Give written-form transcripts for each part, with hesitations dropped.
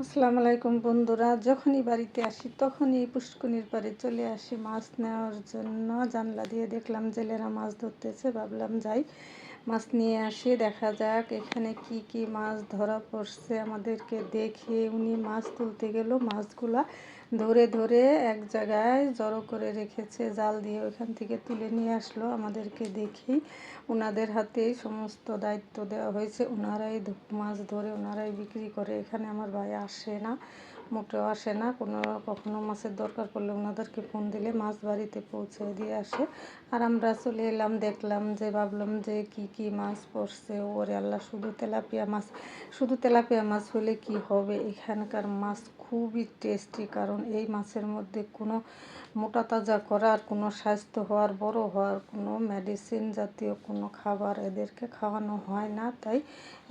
আসসালামু আলাইকুম বন্ধুরা, যখনই বাড়িতে আসি তখনই পুষ্কনির পাড়ে চলে আসি মাছ নেওয়ার জন্য। জানলা দিয়ে দেখলাম জেলেরা মাছ ধরতেছে, ভাবলাম যাই মাছ নিয়ে আসি, দেখা যাক এখানে কি কি মাছ ধরা পড়ছে। আমাদেরকে দেখে উনি মাছ তুলতে গেল, মাছগুলা ধরে ধরে এক জায়গায় জড়ো করে রেখেছে জাল দিয়ে, ওইখান থেকে তুলে নিয়ে আসলো। আমাদেরকে দেখেই ওনাদের হাতেই সমস্ত দায়িত্ব দেওয়া হয়েছে, ওনারাই মাছ ধরে ওনারাই বিক্রি করে। এখানে আমার ভাই আসে না, মোটেও আসে না। কখনো মাছের দরকার পড়লে ওনাদেরকে ফোন দিলে মাছ বাড়িতে পৌঁছে দিয়ে আসে। আর আমরা চলে এলাম, দেখলাম যে ভাবলাম যে কি কি মাছ পড়ছে। ওরে আল্লাহ, শুধু তেলাপিয়া মাছ হলে কি হবে, এখানকার মাছ খুবই টেস্টি। কারণ এই মাছের মধ্যে কোনো মোটা তাজা করার, কোনো স্বাস্থ্য হওয়ার, বড় হওয়ার কোনো মেডিসিন জাতীয় কোনো খাবার এদেরকে খাওয়ানো হয় না। তাই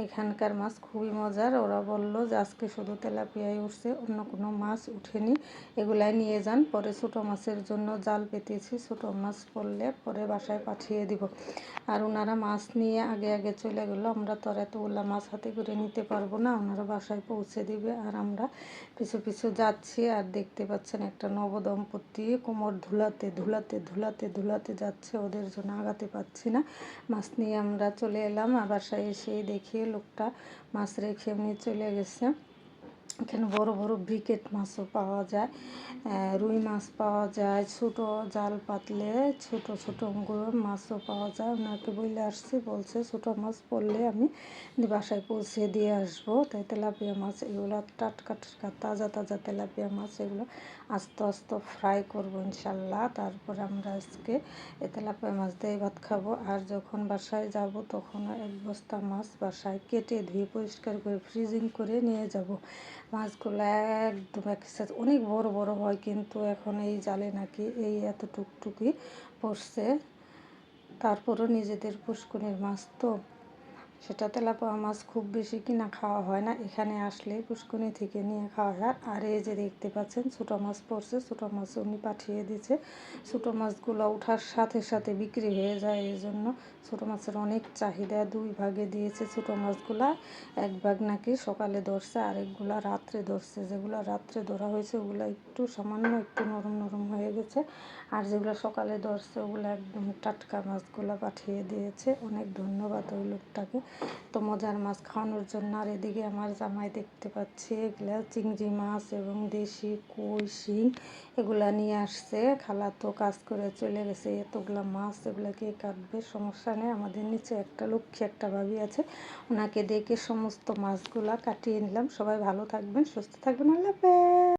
এখানকার মাছ খুবই মজার। ওরা বলল যে আজকে শুধু তেলাপিয়াই উঠছে, অন্য কোনো মাছ উঠেনি, এগুলাই নিয়ে যান। পরে ছোটো মাছের জন্য জাল পেতেছি, ছোটো মাছ পড়লে পরে বাসায় পাঠিয়ে দিব। আর ওনারা মাছ নিয়ে আগে আগে চলে গেল। আমরা তো আর এতগুলো মাছ হাতে করে নিতে পারবো না, ওনারা বাসায় পৌঁছে দিবে। আর আমরা পিছু পিছু যাচ্ছি। আর দেখতে পাচ্ছেন একটা নবদম্পতি কোমর ধুলাতে ধুলাতে ধুলাতে ধুলাতে যাচ্ছে, ওদের জন্য আগাতে পারছি না। মাছ নিয়ে আমরা চলে এলাম। আর বাসায় এসেই দেখি লোকটা মাছ রেখে উনি চলে গেছে। এখানে বড় বড় ব্রিকেট মাছও পাওয়া যায়, রুই মাছ পাওয়া যায়, ছোটো জাল পাতলে ছোটো ছোটো মাছও পাওয়া যায়। ওনাকে বলে আসছি, বলছে ছোটো মাছ পড়লে আমি বাসায় পৌঁছে দিয়ে আসবো। তাই তেলাপিয়া মাছ এগুলো টাটকা টাটকা তাজা তাজা তেলাপিয়া মাছ, এগুলো আস্তে আস্তে ফ্রাই করবো ইনশাল্লাহ। তারপরে আমরা আজকে এই তেলাপিয়া মাছ দিয়ে ভাত খাবো। আর যখন বাসায় যাব তখন এক বস্তা মাছ বাসায় কেটে ধুয়ে পরিষ্কার করে ফ্রিজিং করে নিয়ে যাব। মাছগুলো একদম এক সাইজ অনেক বড় বড় হয়, কিন্তু এখন এই জালে নাকি এই এত টুকটুকি পড়ছে। তারপরও নিজেদের পুষ্করির মাছ তো, সেটা তেলাপিয়া মাছ খুব বেশি কিনা খাওয়া হয় না, এখানে আসলে পুষ্করিণী থেকে নিয়ে খাওয়া হয়। আর এই যে দেখতে পাচ্ছেন ছোটো মাছ পড়ছে, ছোটো মাছ উনি পাঠিয়ে দিয়েছে। ছোটো মাছগুলো ওঠার সাথে সাথে বিক্রি হয়ে যায়, এই জন্য ছোটো মাছের অনেক চাহিদা। 2 ভাগে দিয়েছে ছোটো মাছগুলা, এক ভাগ নাকি সকালে ধরছে, আরেকগুলা রাত্রে ধরছে। যেগুলো রাত্রে ধরা হয়েছে ওগুলো একটু সামান্য একটু নরম নরম হয়ে গেছে, আর যেগুলো সকালে ধরছে ওগুলো একদম টাটকা মাছগুলো পাঠিয়ে দিয়েছে। অনেক ধন্যবাদ ওই লোকটাকে, তো মজার মাছ খাওয়ানোর জন্য। আর এদিকে আমার জামাই দেখতে পাচ্ছি এগুলা চিংড়ি মাছ এবং দেশি কই শিং এগুলা নিয়ে আসছে। খালা তো কাজ করে চলে গেছে, এতগুলা মাছ এগুলা কে কাটবে, সমস্যা নেই। আমাদের নিচে একটা লক্ষ্মী একটা ভাবি আছে, ওনাকে ডেকে সমস্ত মাছগুলা কাটিয়ে নিলাম। সবাই ভালো থাকবেন, সুস্থ থাকবেন, আল্লাহ হাফেজ।